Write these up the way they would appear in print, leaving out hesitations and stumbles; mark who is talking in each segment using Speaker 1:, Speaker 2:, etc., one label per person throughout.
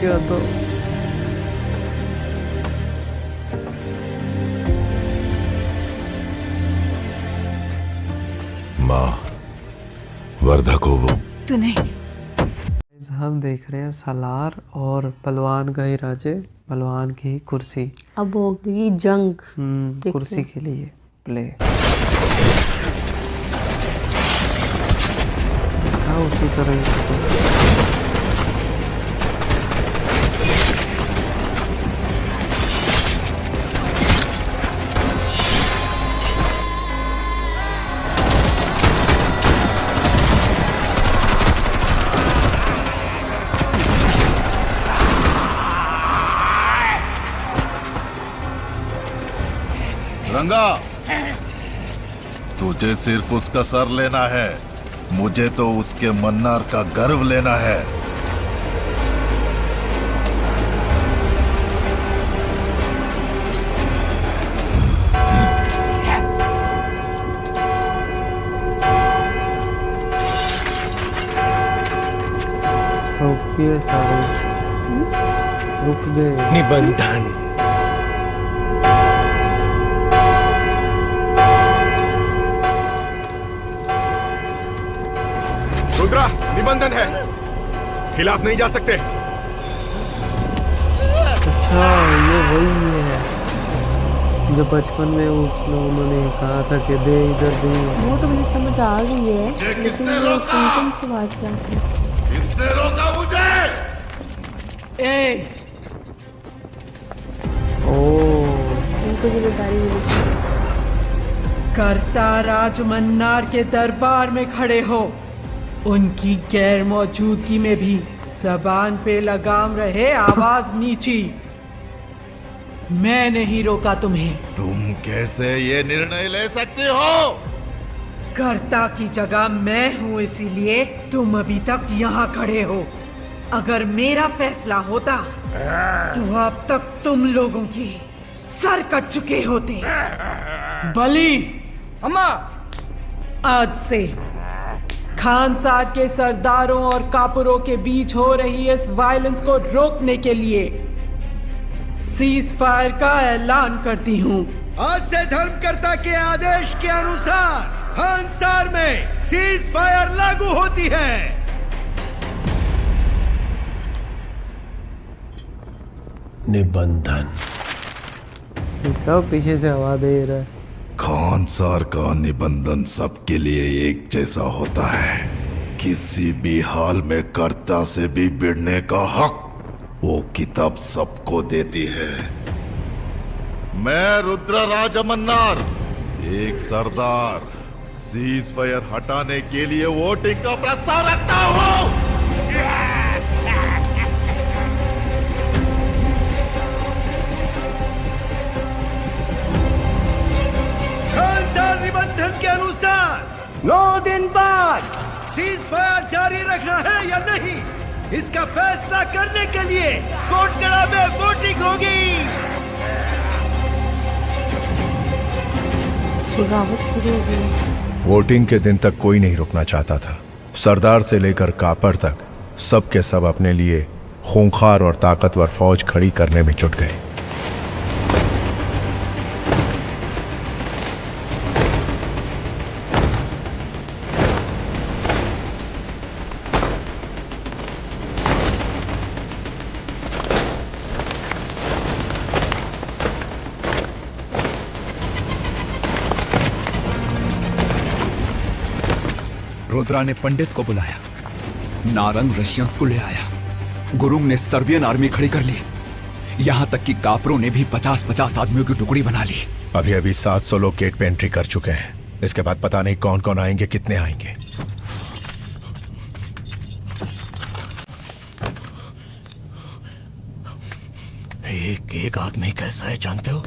Speaker 1: गया तो
Speaker 2: माँ, वर्धा को वो
Speaker 3: तू नहीं।
Speaker 1: हम देख रहे हैं सालार और पहलवान गए राजे, पहलवान की कुर्सी।
Speaker 4: अब होगी जंग।
Speaker 1: कुर्सी के लिए प्ले। उसी तरह
Speaker 2: रंगा, तुझे सिर्फ उसका सर लेना है, मुझे तो उसके मन्नार का गर्व लेना है।
Speaker 1: सारे रुक गए।
Speaker 5: निबंधन।
Speaker 6: रुद्रा, निबंधन है, खिलाफ नहीं जा सकते।
Speaker 1: अच्छा, ये वही है जो बचपन में उन्होंने कहा था कि दे इधर दे।
Speaker 4: वो तो मुझे समझ आ गई है, लेकिन ये कुमकुम की आवाज क्या थी?
Speaker 2: किसने रोका मुझे?
Speaker 4: उनको जिम्मेदारी मिली।
Speaker 7: कर्ता राज मन्नार के दरबार में खड़े हो, उनकी गैर मौजूदगी में भी जबान पे लगाम रहे, आवाज नीची। मैं नहीं रोका तुम्हें।
Speaker 2: तुम कैसे ये निर्णय ले सकते हो?
Speaker 7: कर्ता की जगह मैं हूँ, इसीलिए तुम अभी तक यहाँ खड़े हो। अगर मेरा फैसला होता तो अब तक तुम लोगों के सर कट चुके होते। बली
Speaker 5: अम्मा,
Speaker 7: आज से खानसार के सरदारों और कापुरों के बीच हो रही इस वायलेंस को रोकने के लिए सीज फायर का ऐलान करती हूँ।
Speaker 5: आज से धर्मकर्ता के आदेश के अनुसार खानसार में सीज फायर लागू होती है। निबंधन।
Speaker 1: पीछे से आवाज दे रहा है।
Speaker 2: खानसार का निबंधन सबके लिए एक जैसा होता है। किसी भी हाल में कर्ता से भी भिड़ने का हक वो किताब सबको देती है। मैं रुद्र राज मन्नार, एक सरदार, सीज फायर हटाने के लिए वोटिंग का प्रस्ताव रखता हूँ।
Speaker 5: खानसार निबंधन के अनुसार 9 दिन बाद सीज फायर जारी रखना है या नहीं, इसका फैसला करने के लिए कोटगड़ा में वोटिंग होगी।
Speaker 4: बगावत शुरू हो गई।
Speaker 8: वोटिंग के दिन तक कोई नहीं रुकना चाहता था। सरदार से लेकर कापर तक सब के सब अपने लिए खूंखार और ताकतवर फौज खड़ी करने में जुट गए।
Speaker 9: रुद्रा ने पंडित को बुलाया, नारंग रशियंस को ले आया, गुरुंग ने सर्बियन आर्मी खड़ी कर ली, यहाँ तक कि कापरों ने भी 50-50 आदमियों की टुकड़ी बना ली।
Speaker 8: अभी अभी 700 लोग गेट पे एंट्री कर चुके हैं। इसके बाद पता नहीं कौन कौन आएंगे, कितने आएंगे।
Speaker 5: एक आदमी कैसा है जानते हो?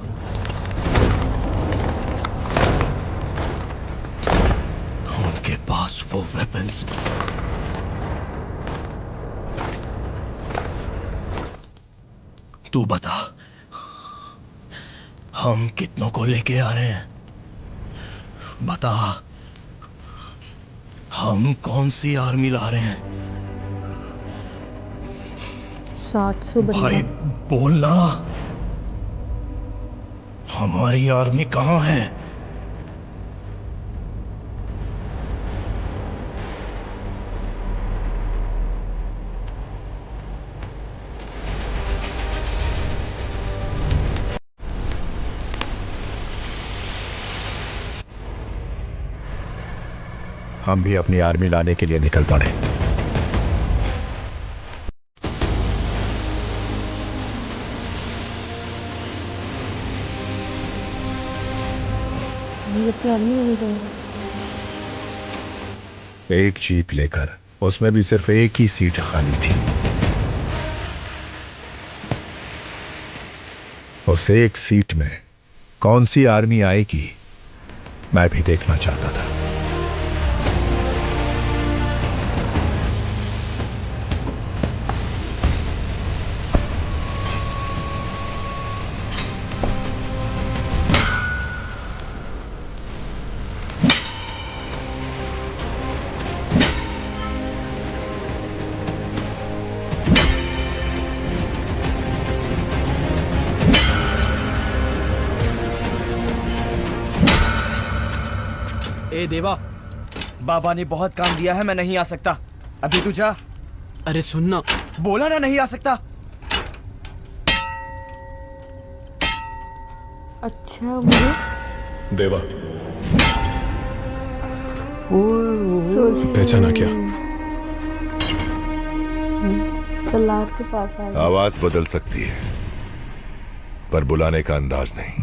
Speaker 5: उनके पास वो वेपन्स, तू बता हम कितनों को लेके आ रहे हैं? बता हम कौन सी आर्मी ला रहे हैं?
Speaker 4: 700
Speaker 3: भाई
Speaker 4: बंदा।
Speaker 3: बोलना, हमारी आर्मी कहाँ है?
Speaker 8: हम भी अपनी आर्मी लाने के लिए निकल पड़े।
Speaker 4: ये तो आर्मी में गए।
Speaker 8: एक जीप लेकर, उसमें भी सिर्फ एक ही सीट खाली थी। उस एक सीट में कौन सी आर्मी आएगी, मैं भी देखना चाहता था।
Speaker 5: ए देवा, बाबा ने बहुत काम दिया है, मैं नहीं आ सकता। अभी तू जा।
Speaker 1: अरे सुनना,
Speaker 5: बोला ना नहीं आ सकता।
Speaker 4: अच्छा मुझे
Speaker 6: देवा,
Speaker 4: सोच
Speaker 6: पहचाना क्या?
Speaker 4: सलार के पास आ गया।
Speaker 2: आवाज बदल सकती है, पर बुलाने का अंदाज नहीं।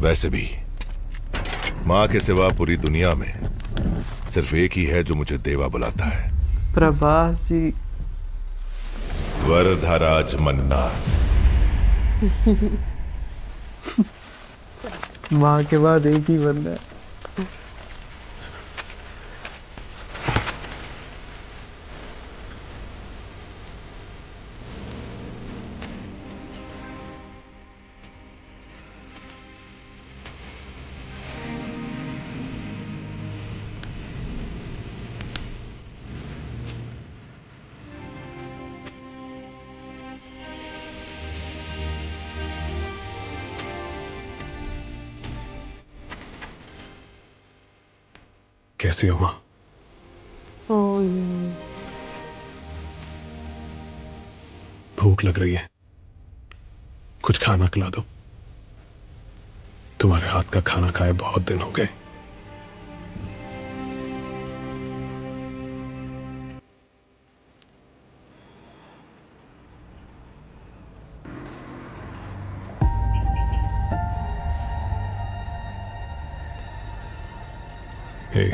Speaker 2: वैसे भी माँ के सिवा पूरी दुनिया में सिर्फ एक ही है जो मुझे देवा बुलाता है।
Speaker 1: प्रभास जी।
Speaker 2: वरधराज मन्ना।
Speaker 1: माँ के बाद एक ही बंदा है।
Speaker 6: कैसी हो माँ? भूख लग रही है, कुछ खाना खिला दो। तुम्हारे हाथ का खाना खाए बहुत दिन हो गए। हे,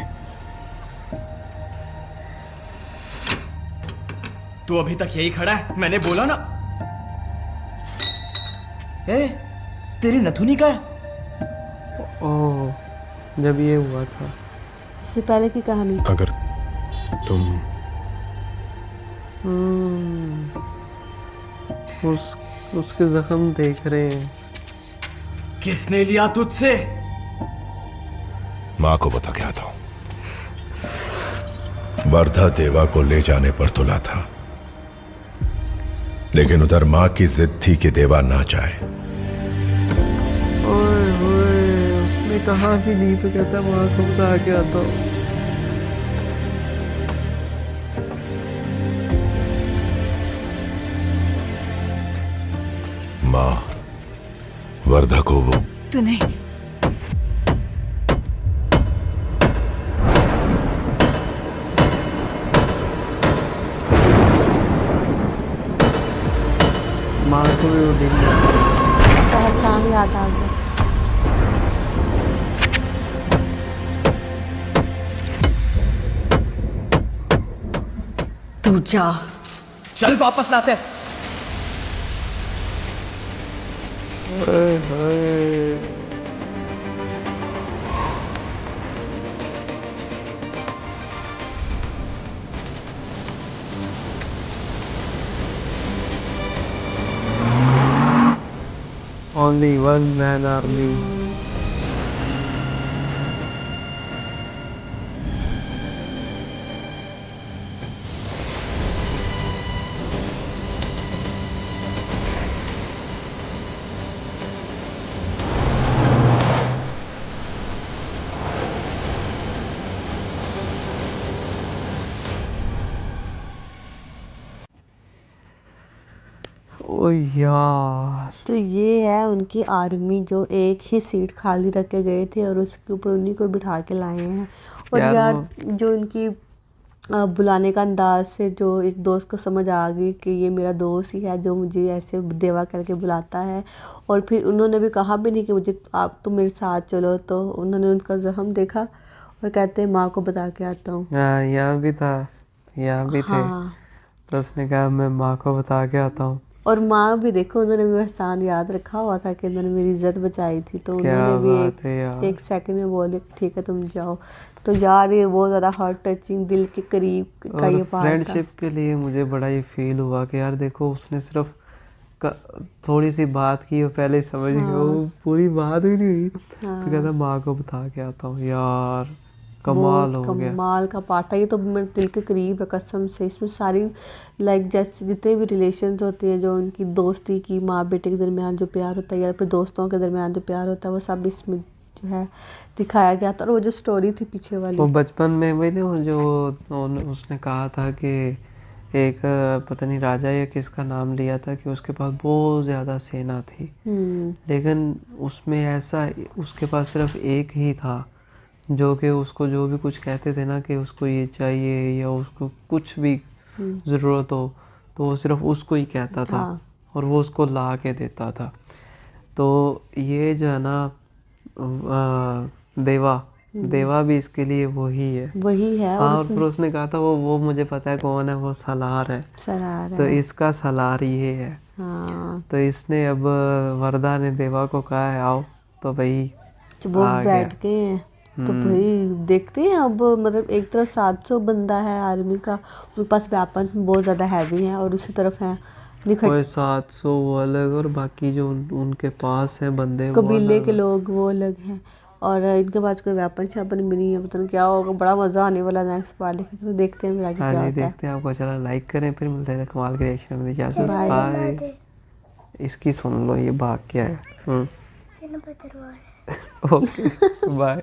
Speaker 5: तू अभी तक यही खड़ा है? मैंने बोला ना। ए, तेरी नथुनी का?
Speaker 1: ओह, जब ये हुआ था।
Speaker 4: इससे पहले की कहानी।
Speaker 6: अगर तुम
Speaker 1: उसके जख्म देख रहे हैं।
Speaker 5: किसने लिया तुझसे?
Speaker 2: माँ को बता के आता हूं। वर्धा देवा को ले जाने पर तुला था, लेकिन उधर माँ की जिद थी कि देवा ना जाए।
Speaker 1: ओए ओए, उसने कहा भी नहीं तो कहता माँ को बता के आता हूँ।
Speaker 2: माँ वर्धा को वो
Speaker 7: तू नहीं।
Speaker 1: माँ को भी वो देख
Speaker 4: एहसान याद आ गया।
Speaker 7: तू जा।
Speaker 5: चल वापस लाते हैं।
Speaker 1: ओए होए। Only one man army. ओ यार,
Speaker 4: तो ये है उनकी आर्मी जो एक ही सीट खाली रख के गए थे और उसके ऊपर उन्हीं को बिठा के लाए हैं। और यार जो इनकी बुलाने का अंदाज से जो एक दोस्त को समझ आ गई कि ये मेरा दोस्त ही है जो मुझे ऐसे देवा करके बुलाता है। और फिर उन्होंने भी कहा भी नहीं कि मुझे आप तुम मेरे साथ चलो, तो उन्होंने उनका जख्म देखा और कहते हैं माँ को बता के आता हूँ।
Speaker 1: यहाँ भी था, यहाँ भी थे।
Speaker 4: हाँ।
Speaker 1: तो उसने कहा मैं माँ को बता के आता हूँ।
Speaker 4: और माँ भी देखो, उन्होंने भी एहसान याद रखा हुआ था कि उन्होंने मेरी इज्जत बचाई थी, तो उन्होंने भी एक सेकंड में बोले ठीक है तुम जाओ। तो यार ये बहुत ज़्यादा हार्ट टचिंग, दिल के करीब का ये पार्ट था।
Speaker 1: फ्रेंडशिप के लिए मुझे बड़ा ही फील हुआ कि यार देखो उसने सिर्फ थोड़ी सी बात की और पहले ही समझ गई। वो पूरी बात भी नहीं हुई तो कहता माँ को बता के आता हूँ। यार कमाल हो गया,
Speaker 4: कमाल का पार्ट था ये तो, मेरे दिल के करीब है कसम से। इसमें सारी लाइक जैसे जितने भी रिलेशंस होते हैं, जो उनकी दोस्ती की माँ बेटे के दरमियान जो प्यार होता है या फिर दोस्तों के दरमियान जो प्यार होता है, वो सब इसमें जो है दिखाया गया था। और वो जो स्टोरी थी पीछे वाली,
Speaker 1: वो बचपन में मैंने जो उसने कहा था कि एक पता नहीं राजा या किसका नाम लिया था कि उसके पास बहुत ज़्यादा सेना थी, लेकिन उसमें ऐसा उसके पास सिर्फ एक ही था जो कि उसको जो भी कुछ कहते थे ना कि उसको ये चाहिए या उसको कुछ भी ज़रूरत हो तो वो सिर्फ उसको ही कहता था और वो उसको ला के देता था। तो ये जो है ना देवा भी इसके लिए वही है। और फिर उसने कहा था वो मुझे पता है कौन है, वो सलार है। तो इसका सलार ये है। तो इसने अब वरदा ने देवा को कहा है आओ, तो भाई
Speaker 4: वो बैठ गए हैं। तो भाई देखते हैं अब, मतलब एक तरफ 700 बंदा है आर्मी का, उनके पास वेपन बहुत ज़्यादा हैवी हैं और दूसरी तरफ है
Speaker 1: कोई 700 वो अलग और बाकी जो उनके पास है बंदे
Speaker 4: कबीले के लोग वो अलग हैं और इनके पास कोई वेपन शैपन भी नहीं है। पता नहीं क्या होगा, बड़ा मज़ा आने वाला नेक्स्ट पार्ट देखें। तो देखते हैं फिर आगे क्या होता है।
Speaker 1: देखते हैं। आपको चला लाइक करें, फिर मिलते हैं कमाल के रिएक्शन में। बाय। इसकी सुन लो ये भाग क्या है। Okay bye.